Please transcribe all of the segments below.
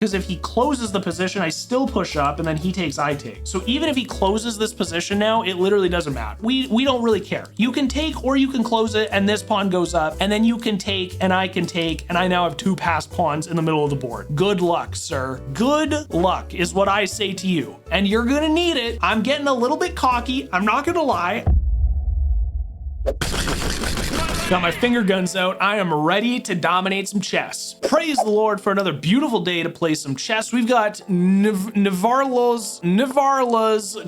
Because if he closes the position, I still push up, and then he takes, I take. So even if he closes this position now, it literally doesn't matter. We don't really care. You can take or you can close it, and this pawn goes up, and then you can take and I can take, and I now have 2 passed pawns in the middle of the board. Good luck, sir. Good luck is what I say to you. And you're gonna need it. I'm getting a little bit cocky. I'm not gonna lie. Got my finger guns out. I am ready to dominate some chess. Praise the Lord for another beautiful day to play some chess. We've got Navarlas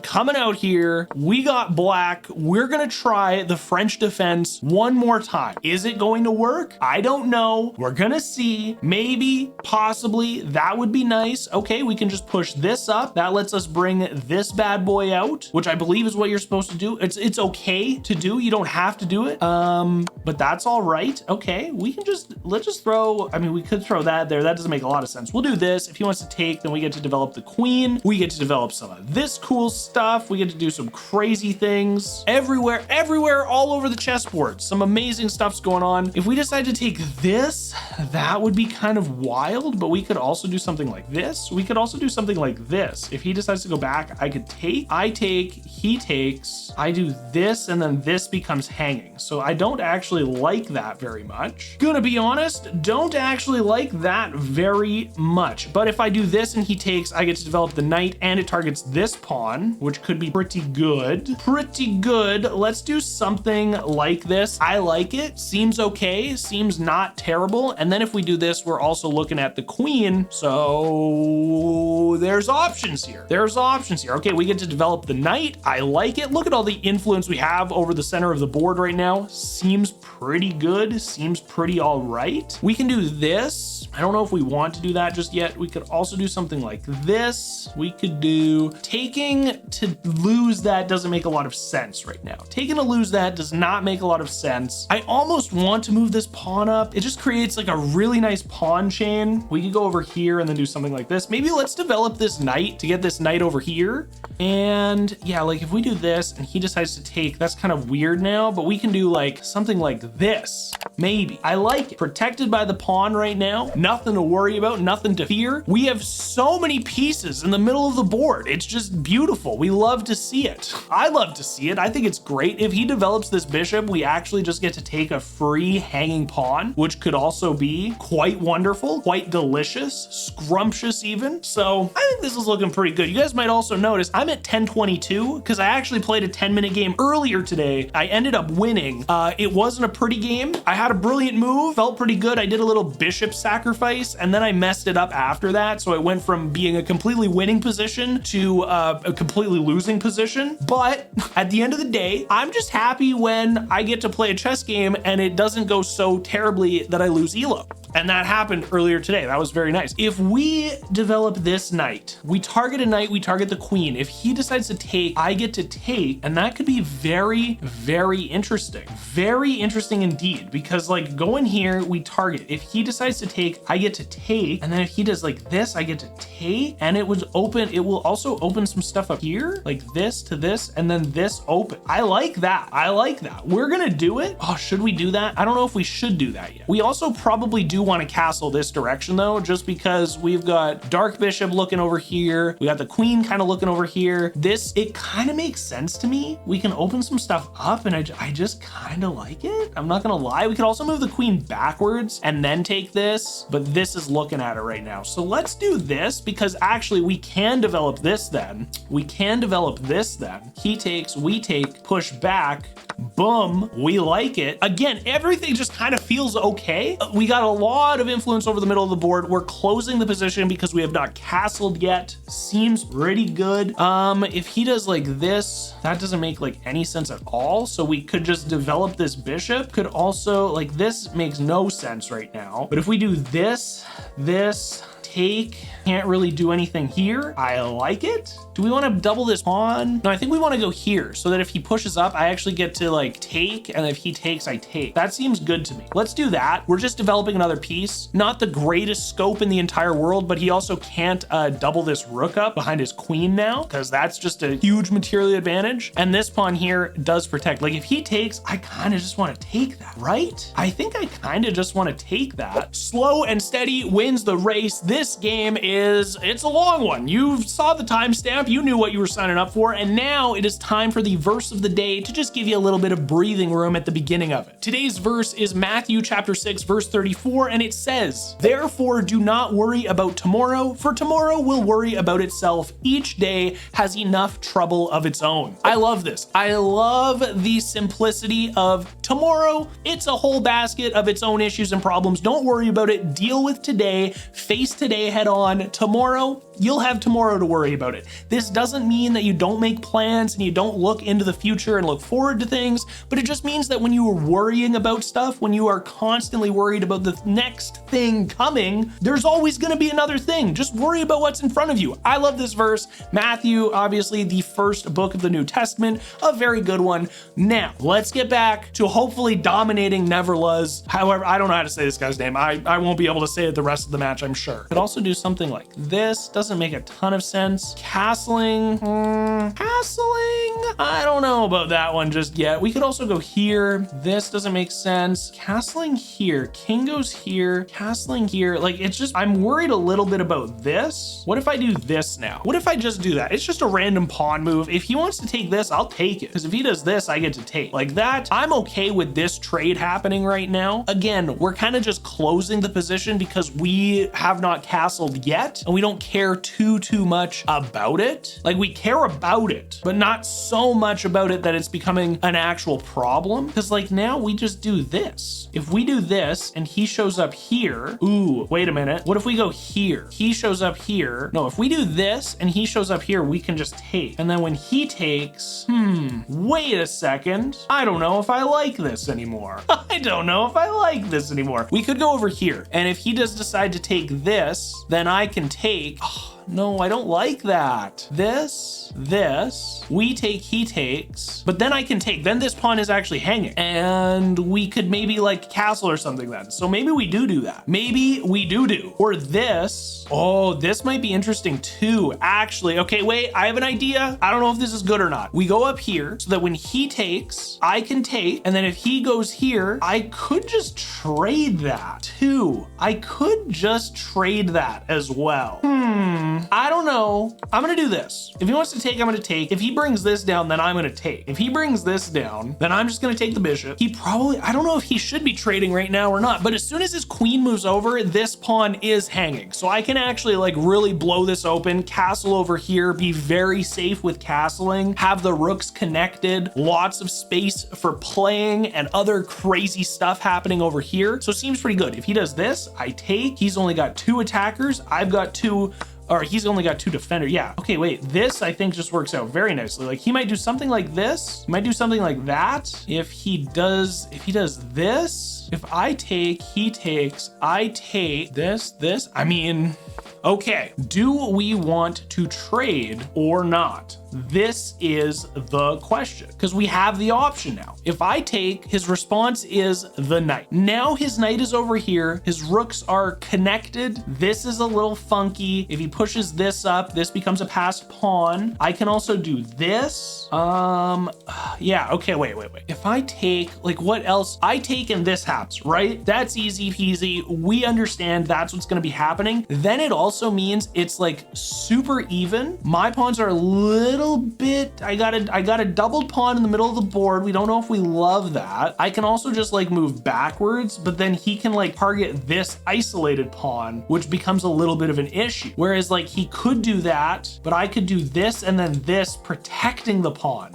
coming out here. We got black. We're gonna try the French defense one more time. Is it going to work? I don't know. We're gonna see. Maybe, possibly, that would be nice. Okay, we can just push this up. That lets us bring this bad boy out, which I believe is what you're supposed to do. It's okay to do. You don't have to do it. But that's all right. Okay, let's just throw, I mean, we could throw that there. That doesn't make a lot of sense. We'll do this. If he wants to take, then we get to develop the queen. We get to develop some of this cool stuff. We get to do some crazy things everywhere, all over the chessboard. Some amazing stuff's going on. If we decide to take this, that would be kind of wild, but we could also do something like this. We could also do something like this. If he decides to go back, I could take, I take, he takes, I do this, and then this becomes hanging. So I don't actually like that very much. Gonna be honest, don't actually like that very much. But if I do this and he takes, I get to develop the knight, and it targets this pawn, which could be pretty good. Pretty good. Let's do something like this. I like it. Seems okay. Seems not terrible. And then if we do this, we're also looking at the queen. So there's options here. There's options here. Okay, we get to develop the knight. I like it. Look at all the influence we have over the center of the board right now. Seems pretty good. Seems pretty all right. We can do this. I don't know if we want to do that just yet. We could also do something like this. We could do taking to lose that doesn't make a lot of sense right now. Taking to lose that does not make a lot of sense. I almost want to move this pawn up. It just creates like a really nice pawn chain. We could go over here and then do something like this. Maybe let's develop this knight to get this knight over here. And yeah, like if we do this and he decides to take, that's kind of weird now, but we can do like something like this. Maybe. I like it. Protected by the pawn right now. Nothing to worry about, nothing to fear. We have so many pieces in the middle of the board. It's just beautiful. We love to see it. I love to see it. I think it's great. If he develops this bishop, we actually just get to take a free hanging pawn, which could also be quite wonderful, quite delicious, scrumptious even. So I think this is looking pretty good. You guys might also notice I'm at 10:22 because I actually played a 10-minute game earlier today. I ended up winning. It wasn't a pretty game. I had a brilliant move, felt pretty good. I did a little bishop sacrifice, and then I messed it up after that. So it went from being a completely winning position to a completely losing position. But at the end of the day, I'm just happy when I get to play a chess game and it doesn't go so terribly that I lose elo. And that happened earlier today. That was very nice. If we develop this knight, we target a knight, we target the queen. If he decides to take, I get to take, and that could be very, very interesting. Very interesting indeed, because like going here, we target. If he decides to take, I get to take, and then if he does like this, I get to take, and it was open. It will also open some stuff up here, like this to this, and then this open. I like that. I like that. We're gonna do it. Oh, should we do that? I don't know if we should do that yet. We also probably do want to castle this direction though, just because we've got dark bishop looking over here. We got the queen kind of looking over here. This, it kind of makes sense to me. We can open some stuff up and I just kind of like it. I'm not gonna lie. We could also move the queen backwards and then take this, but this is looking at it right now. So let's do this because actually we can develop this then. We can develop this then. He takes, we take, push back, boom, we like it. Again, everything just kind of feels okay. We got a lot of influence over the middle of the board. We're closing the position because we have not castled yet. Seems pretty good. If he does like this, that doesn't make like any sense at all. So we could just develop this bishop. Could also, like, this makes no sense right now. But if we do this, take, can't really do anything here. I like it. Do we want to double this pawn? No, I think we want to go here so that if he pushes up, I actually get to like take, and if he takes, I take. That seems good to me. Let's do that. We're just developing another piece. Not the greatest scope in the entire world, but he also can't double this rook up behind his queen now, because that's just a huge material advantage. And this pawn here does protect. Like if he takes, I kind of just want to take that, right? I think I kind of just want to take that. Slow and steady wins the race. This This game it's a long one. You saw the timestamp, you knew what you were signing up for, and now it is time for the verse of the day to just give you a little bit of breathing room at the beginning of it. Today's verse is Matthew chapter 6, verse 34, and it says, "Therefore do not worry about tomorrow, for tomorrow will worry about itself. Each day has enough trouble of its own." I love this. I love the simplicity of tomorrow. It's a whole basket of its own issues and problems. Don't worry about it. Deal with today. Face today head on. Tomorrow, you'll have tomorrow to worry about it. This doesn't mean that you don't make plans and you don't look into the future and look forward to things, but it just means that when you are worrying about stuff, when you are constantly worried about the next thing coming, there's always going to be another thing. Just worry about what's in front of you. I love this verse. Matthew, obviously the first book of the New Testament, a very good one. Now, let's get back to hopefully dominating Neverluz. However, I don't know how to say this guy's name. I won't be able to say it the rest of the match, I'm sure. Could also do something like this. Doesn't make a ton of sense. Castling. Castling? I don't know about that one just yet. We could also go here. This doesn't make sense. Castling here. King goes here. Castling here. Like, it's just, I'm worried a little bit about this. What if I do this now? What if I just do that? It's just a random pawn move. If he wants to take this, I'll take it. Because if he does this, I get to take. Like that, I'm okay with this trade happening right now. Again, we're kind of just closing the position because we have not castled yet, and we don't care too much about it. Like, we care about it, but not so much about it that it's becoming an actual problem. Because like now we just do this. If we do this and he shows up here, ooh, wait a minute. What if we go here? He shows up here. No, if we do this and he shows up here, we can just take. And then when he takes, wait a second. I don't know if I like this anymore. I don't know if I like this anymore. We could go over here. And if he does decide to take this, then I can take, no, I don't like that. This, we take, he takes, but then I can take, then this pawn is actually hanging and we could maybe like castle or something then. So maybe we do that. Maybe we do. Or this, oh, this might be interesting too, actually. Okay, wait, I have an idea. I don't know if this is good or not. We go up here so that when he takes, I can take, and then if he goes here, I could just trade that too. I could just trade that as well. I don't know. I'm gonna do this. If he wants to take, I'm gonna take. If he brings this down, then I'm gonna take. If he brings this down, then I'm just gonna take the bishop. He probably, I don't know if he should be trading right now or not, but as soon as his queen moves over, this pawn is hanging. So I can actually like really blow this open, castle over here, be very safe with castling, have the rooks connected, lots of space for playing and other crazy stuff happening over here. So it seems pretty good. If he does this, I take. He's only got 2 attackers. I've got 2, or he's only got 2 defenders. Yeah. Okay, wait. This I think just works out very nicely. Like he might do something like this. He might do something like that. If he does this, if I take, he takes, I take this. I mean, okay. Do we want to trade or not? This is the question, because we have the option now. If I take, his response is the knight. Now his knight is over here. His rooks are connected. This is a little funky. If he pushes this up, this becomes a passed pawn. I can also do this. Yeah, okay, wait. If I take, like what else? I take and this happens, right? That's easy peasy. We understand that's what's gonna be happening. Then it also means it's like super even. My pawns are a little bit, I got a doubled pawn in the middle of the board. We don't know if we love that. I can also just like move backwards, but then he can like target this isolated pawn, which becomes a little bit of an issue. Whereas like he could do that, but I could do this and then this, protecting the pawn.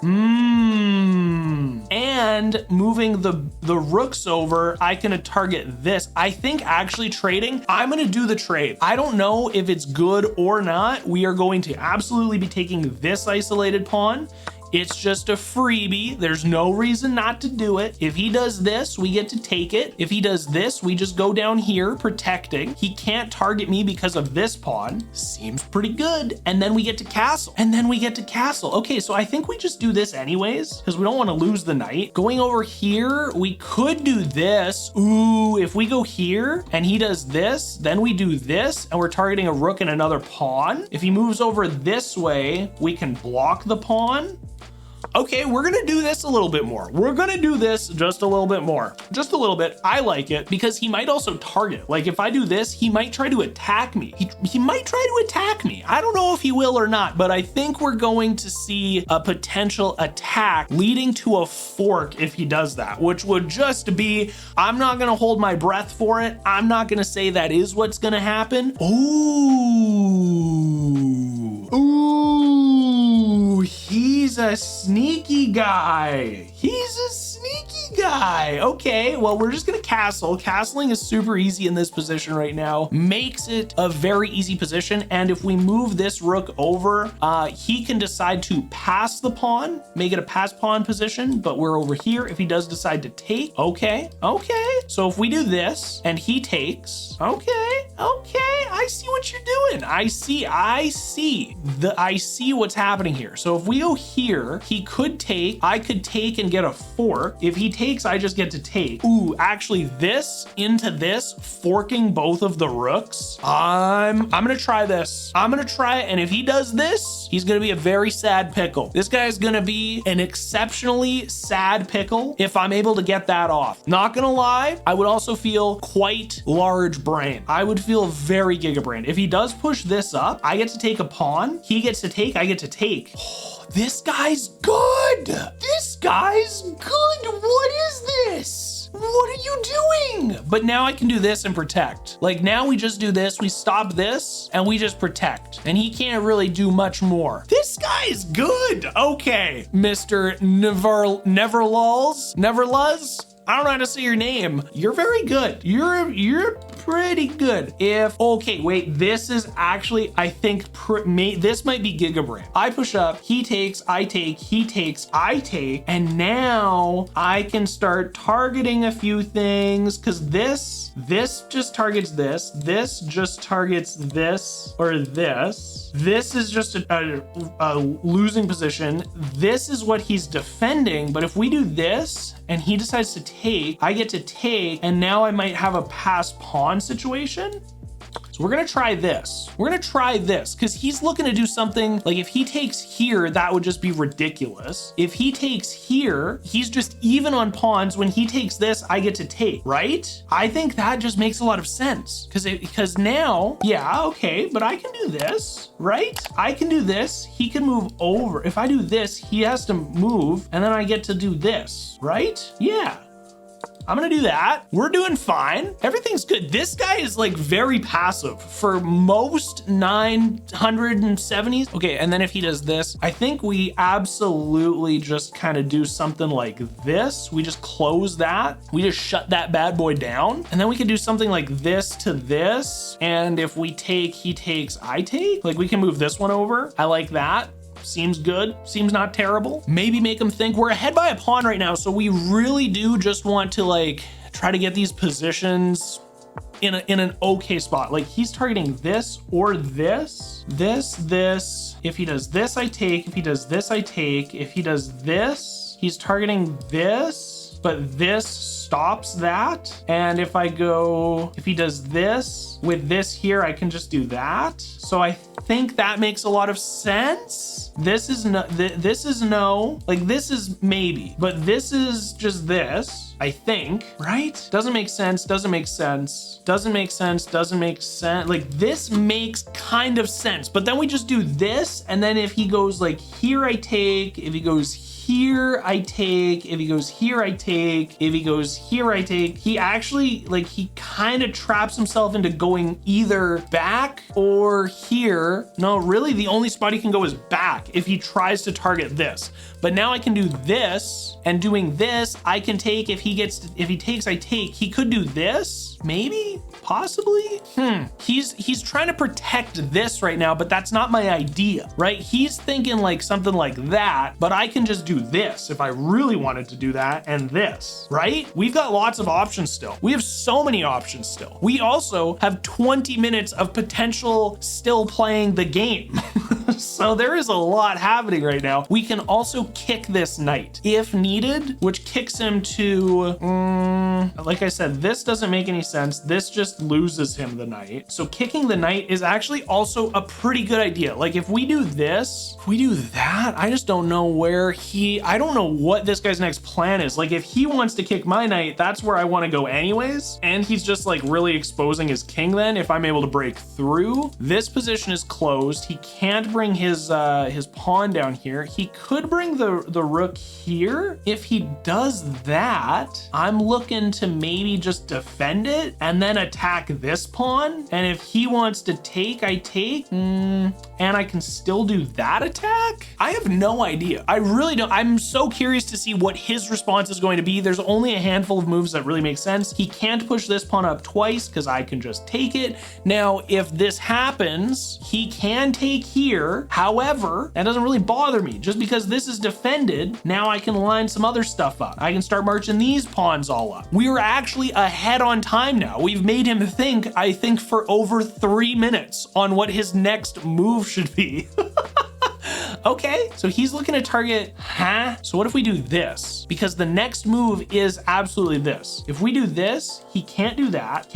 And moving the rooks over, I can target this. I think actually trading, I'm gonna do the trade. I don't know if it's good or not. We are going to absolutely be taking this isolated pawn. It's just a freebie. There's no reason not to do it. If he does this, we get to take it. If he does this, we just go down here protecting. He can't target me because of this pawn. Seems pretty good. And then we get to castle. Okay, so I think we just do this anyways, because we don't want to lose the knight. Going over here, we could do this. Ooh, if we go here and he does this, then we do this and we're targeting a rook and another pawn. If he moves over this way, we can block the pawn. Okay, we're gonna do this a little bit more. We're gonna do this just a little bit more. Just a little bit. I like it because he might also target. Like if I do this, he might try to attack me. He might try to attack me. I don't know if he will or not, but I think we're going to see a potential attack leading to a fork if he does that, which would just be, I'm not gonna hold my breath for it. I'm not gonna say that is what's gonna happen. Ooh. Ooh, he's a sneaky guy. He's a sneaky guy. Okay, well, we're just gonna castle. Castling is super easy in this position right now. Makes it a very easy position. And if we move this rook over, he can decide to pass the pawn, make it a pass pawn position, but we're over here if he does decide to take. Okay, okay. So if we do this and he takes, okay, I see what you're doing. I see what's happening here. So if we go here, he could take, I could take and get a fork. If he takes, I just get to take. Ooh, actually this into this, forking both of the rooks. I'm gonna try this. I'm gonna try it, and if he does this, he's gonna be a very sad pickle. This guy is gonna be an exceptionally sad pickle if I'm able to get that off. Not gonna lie, I would also feel quite large brain. I would feel very giga brain. If he does push this up, I get to take a pawn. He gets to take, I get to take. This guy's good. This guy's good. What is this? What are you doing? But now I can do this and protect. Like now we just do this, we stop this, and we just protect. And he can't really do much more. This guy is good. Okay, Mr. Neverluz? I don't know how to say your name. You're very good. You're pretty good. Okay, wait, this is actually, I think, this might be Gigabrain. I push up, he takes, I take, he takes, I take, and now I can start targeting a few things because this just targets this just targets this or this. This is just a losing position. This is what he's defending, but if we do this and he decides to take, I get to take, and now I might have a pass pawn situation. So we're gonna try this. We're gonna try this because he's looking to do something like if he takes here, that would just be ridiculous. If he takes here, he's just even on pawns. When he takes this, I get to take, right? I think that just makes a lot of sense because now, yeah, okay, but I can do this, right? I can do this. He can move over. If I do this, he has to move, and then I get to do this, right? Yeah. I'm gonna do that. We're doing fine. Everything's good. This guy is like very passive for most 970s. Okay, and then if he does this, I think we absolutely just kind of do something like this. We just close that. We just shut that bad boy down. And then we can do something like this to this. And if we take, he takes, I take. Like we can move this one over. I like that. Seems good, seems not terrible. Maybe make him think we're ahead by a pawn right now. So we really do just want to like try to get these positions in an okay spot. Like he's targeting this or this. If he does this, I take. If he does this, I take. If he does this, he's targeting this, but this stops that. And if I go, if he does this with this here, I can just do that. So I think that makes a lot of sense. This is no, this is no, like this is maybe, but this is just this, I think, right? Doesn't make sense, doesn't make sense, doesn't make sense, doesn't make sense. Like this makes kind of sense, but then we just do this. And then if he goes like here, I take, if he goes here, I take, if he goes here, I take, if he goes here, I take. He actually, like, he kind of traps himself into going either back or here. No, really the only spot he can go is back if he tries to target this. But now I can do this, and doing this, I can take, if he takes, I take. He could do this, maybe, possibly. He's trying to protect this right now, but that's not my idea, right? He's thinking like something like that, but I can just do this if I really wanted to do that, and this, right? We've got lots of options still. We have so many options still. We also have 20 minutes of potential still playing the game. So there is a lot happening right now. We can also kick this knight if needed, which kicks him to, like I said, this doesn't make any sense. This just loses him the knight. So kicking the knight is actually also a pretty good idea. Like if we do this, if we do that, I just don't know where I don't know what this guy's next plan is. Like if he wants to kick my knight, that's where I want to go anyways. And he's just like really exposing his king then if I'm able to break through. This position is closed. He can't bring his pawn down here. He could bring the rook here. If he does that, I'm looking to maybe just defend it and then attack this pawn. And if he wants to take, I take, and I can still do that attack? I have no idea. I really don't. I'm so curious to see what his response is going to be. There's only a handful of moves that really make sense. He can't push this pawn up twice because I can just take it. Now, if this happens, he can take here. However, that doesn't really bother me. Just because this is defended, now I can line some other stuff up. I can start marching these pawns all up. We are actually ahead on time now. We've made him think, I think, for over 3 minutes on what his next move should be. Okay, so he's looking to target, So what if we do this? Because the next move is absolutely this. If we do this, he can't do that,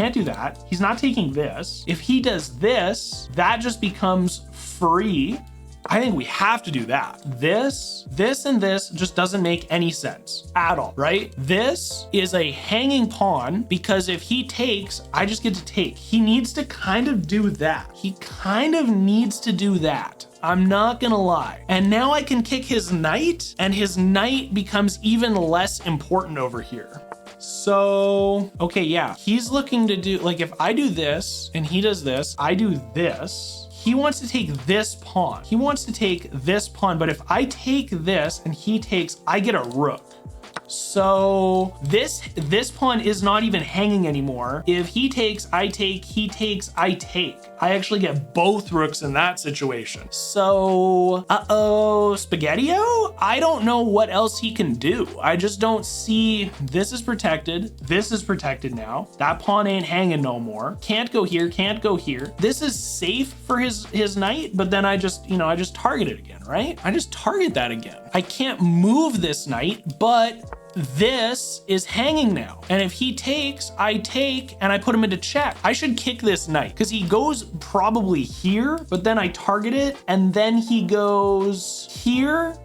He's not taking this. If he does this, that just becomes free. I think we have to do that. This, and this just doesn't make any sense at all, right? This is a hanging pawn because if he takes, I just get to take. He needs to kind of do that. He kind of needs to do that. I'm not gonna lie. And now I can kick his knight, and his knight becomes even less important over here. So, okay, yeah, he's looking to do, like if I do this and he does this, I do this. He wants to take this pawn. He wants to take this pawn, but if I take this and he takes, I get a rook. So this pawn is not even hanging anymore. If he takes, I take, he takes, I take. I actually get both rooks in that situation. So, Spaghetti-O? I don't know what else he can do. I just don't see, this is protected. This is protected now. That pawn ain't hanging no more. Can't go here, can't go here. This is safe for his knight, but then I just target it again, right? I just target that again. I can't move this knight, but this is hanging now. And if he takes, I take, and I put him into check. I should kick this knight because he goes probably here, but then I target it, and then he goes here.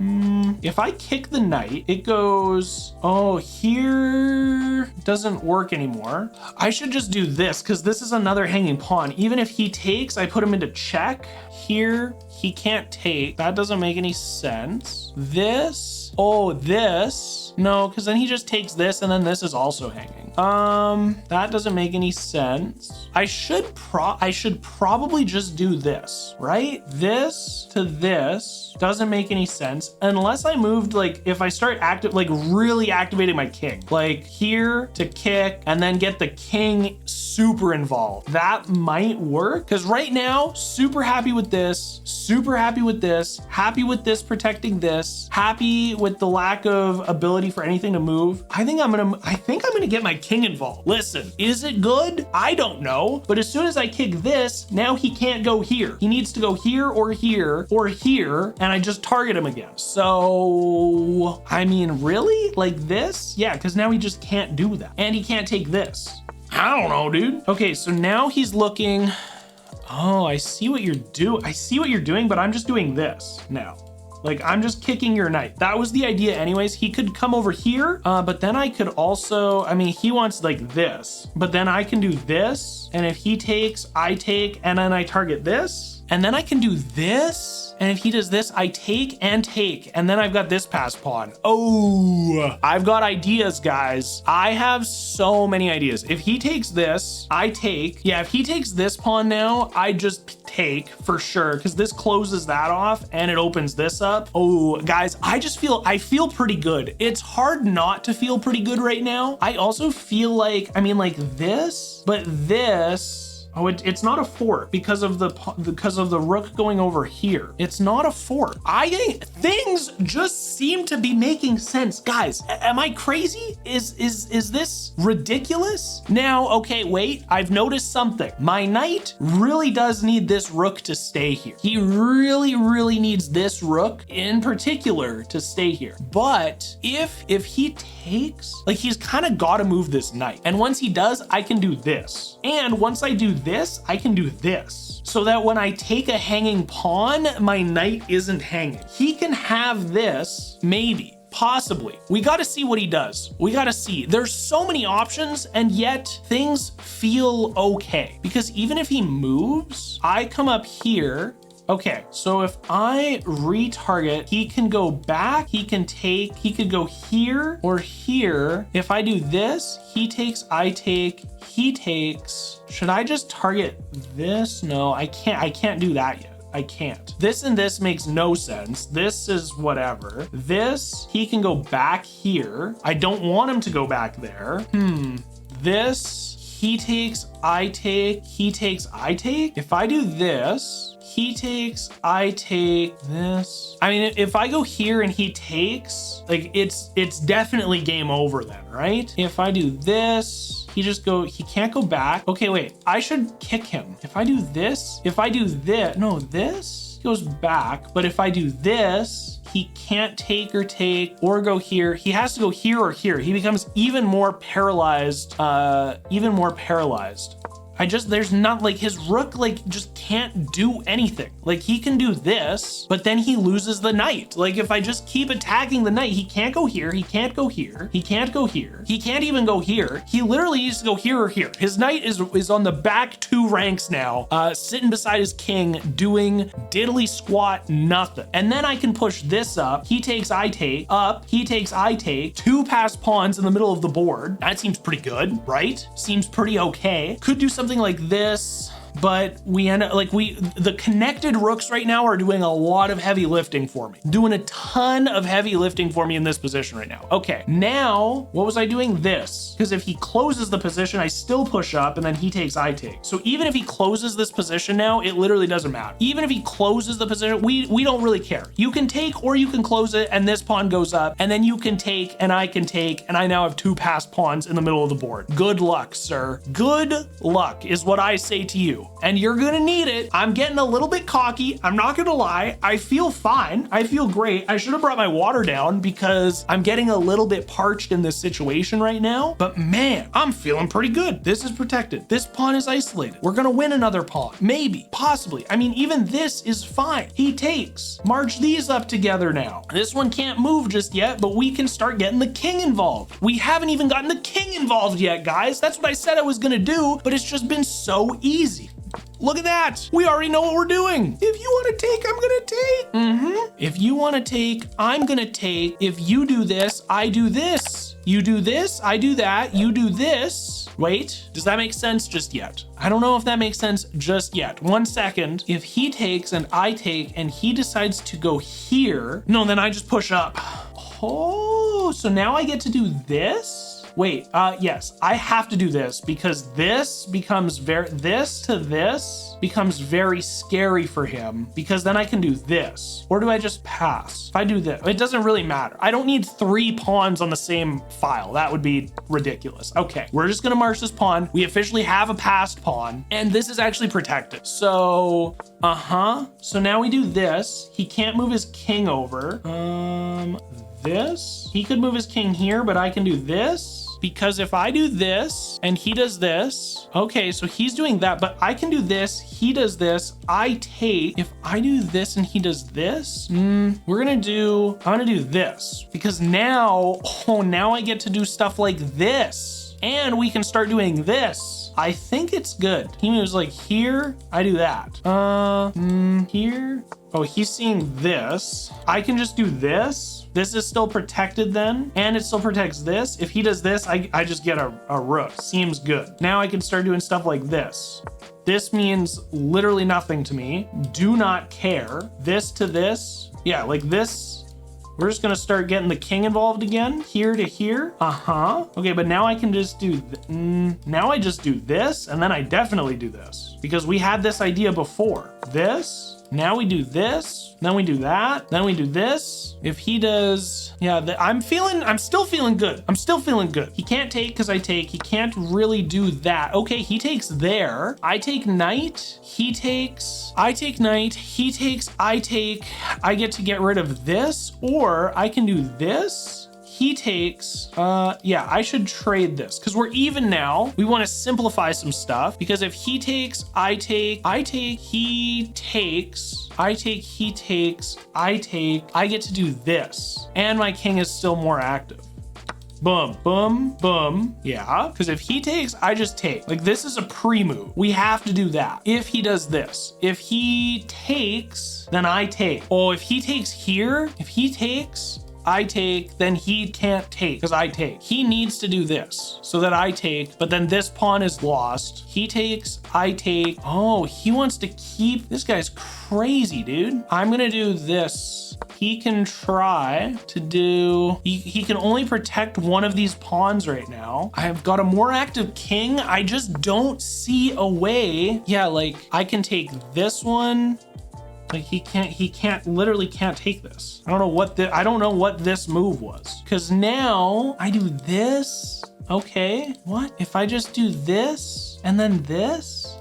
If I kick the knight, it goes, oh, here doesn't work anymore. I should just do this because this is another hanging pawn. Even if he takes, I put him into check. Here, he can't take. That doesn't make any sense. This, this. No, because then he just takes this and then this is also hanging. That doesn't make any sense. I should probably just do this, right? This to this doesn't make any sense unless I moved, like if I start really activating my king, like here to kick and then get the king super involved. That might work because right now, super happy with this, super happy with this, happy with this protecting this, happy with the lack of ability for anything to move. I think I'm gonna get my king involved. Listen, is it good? I don't know. But as soon as I kick this, now he can't go here. He needs to go here or here or here, and I just target him again. So, I mean, really? Like this? Yeah, because now he just can't do that. And he can't take this. I don't know, dude. Okay, so now he's looking. Oh, I see what you're doing, but I'm just doing this now. Like, I'm just kicking your knight. That was the idea anyways. He could come over here, but then I could also, I mean, he wants like this, but then I can do this. And if he takes, I take, and then I target this. And then I can do this. And if he does this, I take and take. And then I've got this pass pawn. Oh, I've got ideas, guys. I have so many ideas. If he takes this, I take. Yeah, if he takes this pawn now, I just take for sure. Because this closes that off and it opens this up. Oh, guys, I feel pretty good. It's hard not to feel pretty good right now. I also feel like, I mean, like this, but this. Oh, it's not a fort because of the rook going over here. It's not a fort. Things just seem to be making sense. Guys, am I crazy? Is this ridiculous? Now, okay, wait, I've noticed something. My knight really does need this rook to stay here. He really needs this rook in particular to stay here. But if he takes, like, he's kind of got to move this knight. And once he does, I can do this. And once I do this, I can do this. So that when I take a hanging pawn, my knight isn't hanging. He can have this, maybe. Possibly. We got to see what he does. We got to see. There's so many options, and yet things feel okay. Because even if he moves, I come up here. Okay, so if I retarget, he can go back, he can take, he could go here or here. If I do this, he takes, I take, he takes. Should I just target this? No, I can't do that yet. I can't. This and this makes no sense. This is whatever. This, he can go back here. I don't want him to go back there. This, he takes, I take, he takes, I take. If I do this, he takes, I take this. I mean, if I go here and he takes, like, it's definitely game over then, right? If I do this, he can't go back. Okay, wait, I should kick him. If I do this, no, this goes back. But if I do this, he can't take or go here. He has to go here or here. He becomes even more paralyzed. There's not, like, his rook, like, just can't do anything. Like, he can do this, but then he loses the knight. Like, if I just keep attacking the knight, he can't go here, he can't go here, he can't go here, he can't even go here. He literally needs to go here or here. His knight is on the back 2 ranks now, sitting beside his king, doing diddly squat nothing. And then I can push this up. He takes, I take, up, he takes, I take, 2 passed pawns in the middle of the board. That seems pretty good, right? Seems pretty okay. Could do something like this, but we end up, like, the connected rooks right now are doing a lot of heavy lifting for me, doing a ton of heavy lifting for me in this position right now. Okay, now what was I doing? This, because if he closes the position, I still push up, and then he takes, I take. So even if he closes this position now, it literally doesn't matter. Even if he closes the position, we don't really care. You can take or you can close it, and this pawn goes up, and then you can take and I can take, and I now have 2 passed pawns in the middle of the board. Good luck, sir. Good luck is what I say to you. And you're gonna need it. I'm getting a little bit cocky. I'm not gonna lie. I feel fine. I feel great. I should have brought my water down because I'm getting a little bit parched in this situation right now. But man, I'm feeling pretty good. This is protected. This pawn is isolated. We're gonna win another pawn. Maybe, possibly. I mean, even this is fine. He takes. March these up together now. This one can't move just yet, but we can start getting the king involved. We haven't even gotten the king involved yet, guys. That's what I said I was gonna do, but it's just been so easy. Look at that. We already know what we're doing. If you want to take, I'm going to take. If you want to take, I'm going to take. If you do this, I do this. You do this, I do that. You do this. Wait, does that make sense just yet? I don't know if that makes sense just yet. 1 second. If he takes and I take and he decides to go here, no, then I just push up. Oh, so now I get to do this? Wait, yes, I have to do this because this becomes this becomes very scary for him because then I can do this. Or do I just pass? If I do this, it doesn't really matter. I don't need 3 pawns on the same file. That would be ridiculous. Okay, we're just gonna march this pawn. We officially have a passed pawn and this is actually protected. So, so now we do this. He can't move his king over. This, he could move his king here, but I can do this. Because if I do this and he does this, okay, so he's doing that, but I can do this, he does this, I take. If I do this and he does this, I'm gonna do this because now, now I get to do stuff like this and we can start doing this. I think it's good. He moves like here, I do that. Here. Oh, he's seeing this. I can just do this. This is still protected then, and it still protects this. If he does this, I just get a rook. Seems good. Now I can start doing stuff like this. This means literally nothing to me. Do not care. This to this. Yeah, like this We're just gonna start getting the king involved again, here to here. Okay, but now I can just do, now I just do this, and then I definitely do this because we had this idea before. This. Now we do this, then we do that, then we do this. If he does, yeah, I'm still feeling good. I'm still feeling good. He can't take because I take. He can't really do that. Okay, he takes there. I take knight. He takes, I take knight. He takes, I take. I get to get rid of this, or I can do this. He takes, yeah, I should trade this because we're even now. We want to simplify some stuff because if he takes, I take, I take, he takes, I take, he takes, I take, I get to do this. And my king is still more active. Boom, boom, boom. Yeah, because if he takes, I just take. Like this is a pre-move. We have to do that. If he does this, if he takes, then I take. Oh, if he takes here, if he takes, I take, then he can't take because I take. He needs to do this so that I take, but then this pawn is lost. He takes, I take. Oh, he wants to keep, this guy's crazy, dude. I'm gonna do this. He can try to do, he can only protect one of these pawns right now. I have got a more active king. I just don't see a way. Yeah, like I can take this one. Like he literally can't take this. I don't know what this move was. Cause now I do this. Okay, what? If I just do this and then this?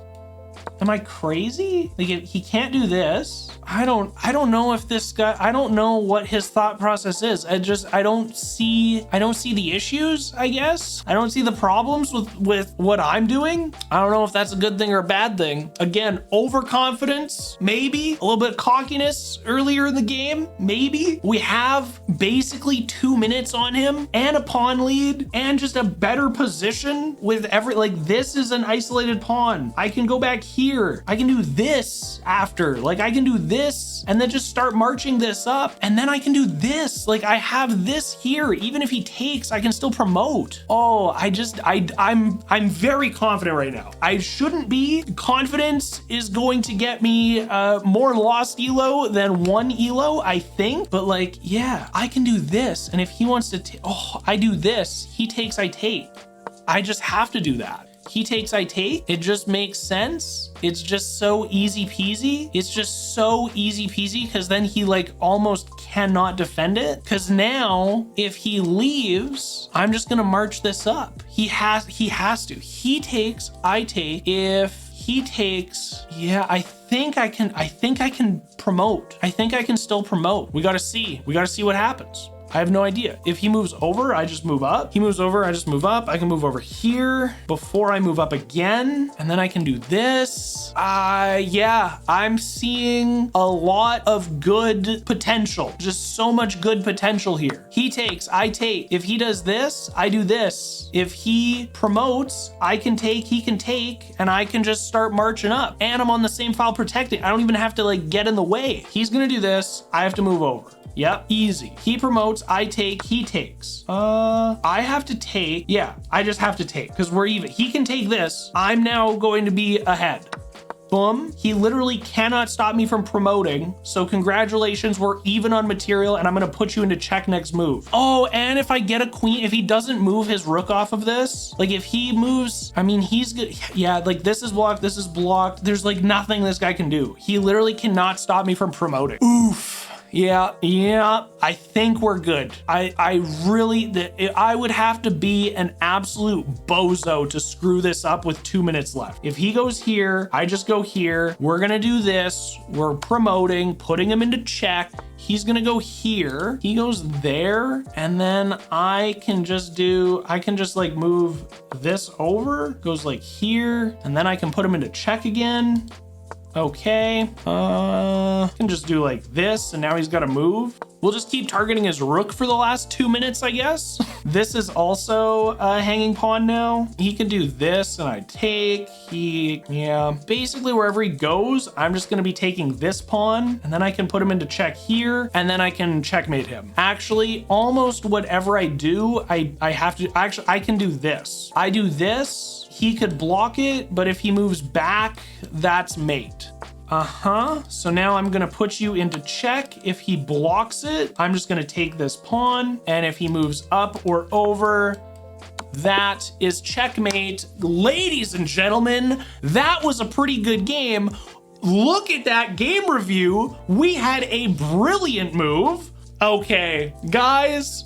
Am I crazy? Like he can't do this. I don't know if this guy, I don't know what his thought process is. I don't see the issues, I guess. I don't see the problems with what I'm doing. I don't know if that's a good thing or a bad thing. Again, overconfidence, maybe. A little bit of cockiness earlier in the game, maybe. We have basically 2 minutes on him and a pawn lead and just a better position with like this is an isolated pawn. I can go back here. I can do this after. Like I can do this and then just start marching this up, and then I can do this. Like I have this here. Even if he takes, I can still promote. Oh, I'm very confident right now. I shouldn't be. Confidence is going to get me more lost elo than one elo, I think. But like, yeah, I can do this, and if he wants to I do this. He takes, I take. I just have to do that. He takes, I take. It just makes sense. It's just so easy peasy. It's just so easy peasy because then he like almost cannot defend it. Because now if he leaves, I'm just gonna march this up. He has to. He takes, I take. If he takes, yeah, I think I can promote. I think I can still promote. We gotta see what happens. I have no idea. If he moves over, I just move up. He moves over, I just move up. I can move over here before I move up again. And then I can do this. Yeah, I'm seeing a lot of good potential. Just so much good potential here. He takes, I take. If he does this, I do this. If he promotes, I can take, he can take, and I can just start marching up. And I'm on the same file protecting. I don't even have to like get in the way. He's gonna do this. I have to move over. Yep, easy. He promotes, I take, he takes. I have to take. Yeah, I just have to take because we're even. He can take this. I'm now going to be ahead. Boom. He literally cannot stop me from promoting. So congratulations, we're even on material and I'm gonna put you into check next move. Oh, and if I get a queen, if he doesn't move his rook off of this, like if he moves, I mean, he's good. Yeah, like this is blocked, this is blocked. There's like nothing this guy can do. He literally cannot stop me from promoting. Oof. Yeah, I think we're good. I would have to be an absolute bozo to screw this up with 2 minutes left. If he goes here, I just go here. We're gonna do this. We're promoting, putting him into check. He's gonna go here. He goes there, and then I can just like move this over. Goes like here, and then I can put him into check again. Okay, can just do like this, and now he's got to move. We'll just keep targeting his rook for the last 2 minutes, I guess. This is also a hanging pawn now. He can do this, and I take. Yeah. Basically, wherever he goes, I'm just going to be taking this pawn, and then I can put him into check here, and then I can checkmate him. Actually, almost whatever I do, I have to. Actually, I can do this. I do this. He could block it, but if he moves back, that's mate. So now I'm gonna put you into check. If he blocks it, I'm just gonna take this pawn. And if he moves up or over, that is checkmate. Ladies and gentlemen, that was a pretty good game. Look at that game review. We had a brilliant move. Okay, guys,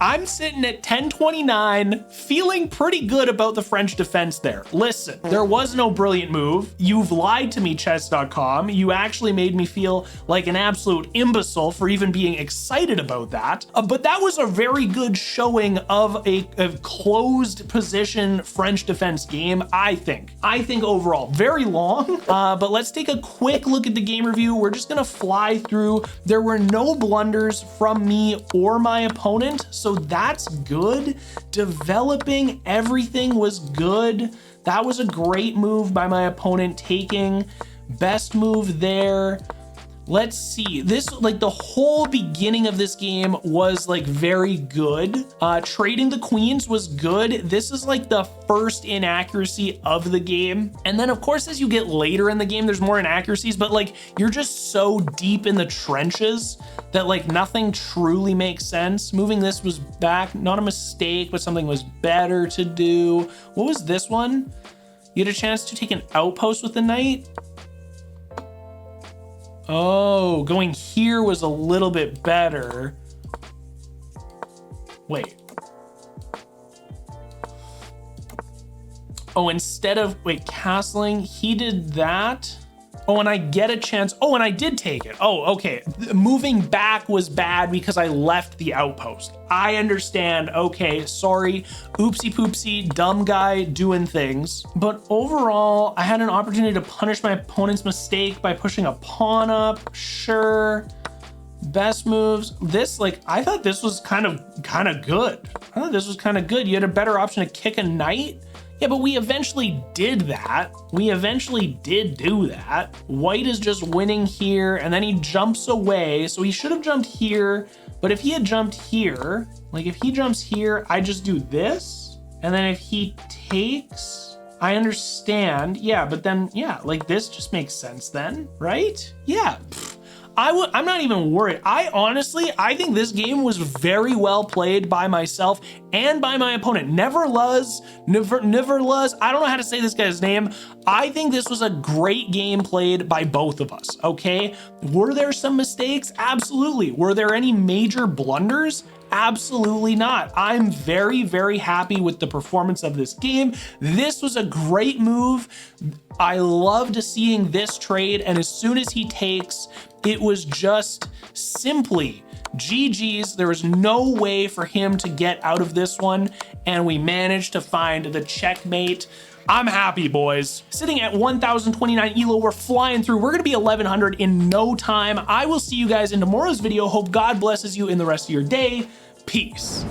I'm sitting at 1029, feeling pretty good about the French defense there. Listen, there was no brilliant move. You've lied to me, chess.com. You actually made me feel like an absolute imbecile for even being excited about that. But that was a very good showing of a closed position French defense game, I think. I think overall, very long, but let's take a quick look at the game review. We're just gonna fly through. There were no blunders from me or my opponent, so that's good. Developing everything was good. That was a great move by my opponent, taking best move there. Let's see, this, like the whole beginning of this game was like very good. Trading the queens was good. This is like the first inaccuracy of the game. And then of course, as you get later in the game, there's more inaccuracies, but like you're just so deep in the trenches that like nothing truly makes sense. Moving this was back, not a mistake, but something was better to do. What was this one? You had a chance to take an outpost with the knight. Oh, going here was a little bit better. Wait. Oh, instead of, wait, castling, he did that. Oh, and I get a chance. Oh, and I did take it. Oh, okay. Moving back was bad because I left the outpost. I understand. Okay, sorry. Oopsie poopsie, dumb guy doing things. But overall, I had an opportunity to punish my opponent's mistake by pushing a pawn up. Sure. Best moves. This, like, I thought this was kind of good. I thought this was kind of good. You had a better option to kick a knight. Yeah, but we eventually did that. We eventually did do that. White is just winning here, and then he jumps away. So he should have jumped here, but if he had jumped here, like if he jumps here, I just do this. And then if he takes, I understand. Yeah, but then, yeah, like this just makes sense then, right? Yeah. I'm not even worried. I think this game was very well played by myself and by my opponent. Neverluz, I don't know how to say this guy's name. I think this was a great game played by both of us, okay? Were there some mistakes? Absolutely. Were there any major blunders? Absolutely not. I'm very, very happy with the performance of this game. This was a great move. I loved seeing this trade, and as soon as he takes, it was just simply GG's. There was no way for him to get out of this one, and we managed to find the checkmate. I'm happy, boys. Sitting at 1029 elo, we're flying through. We're gonna be 1100 in no time. I will see you guys in tomorrow's video. Hope God blesses you in the rest of your day. Peace.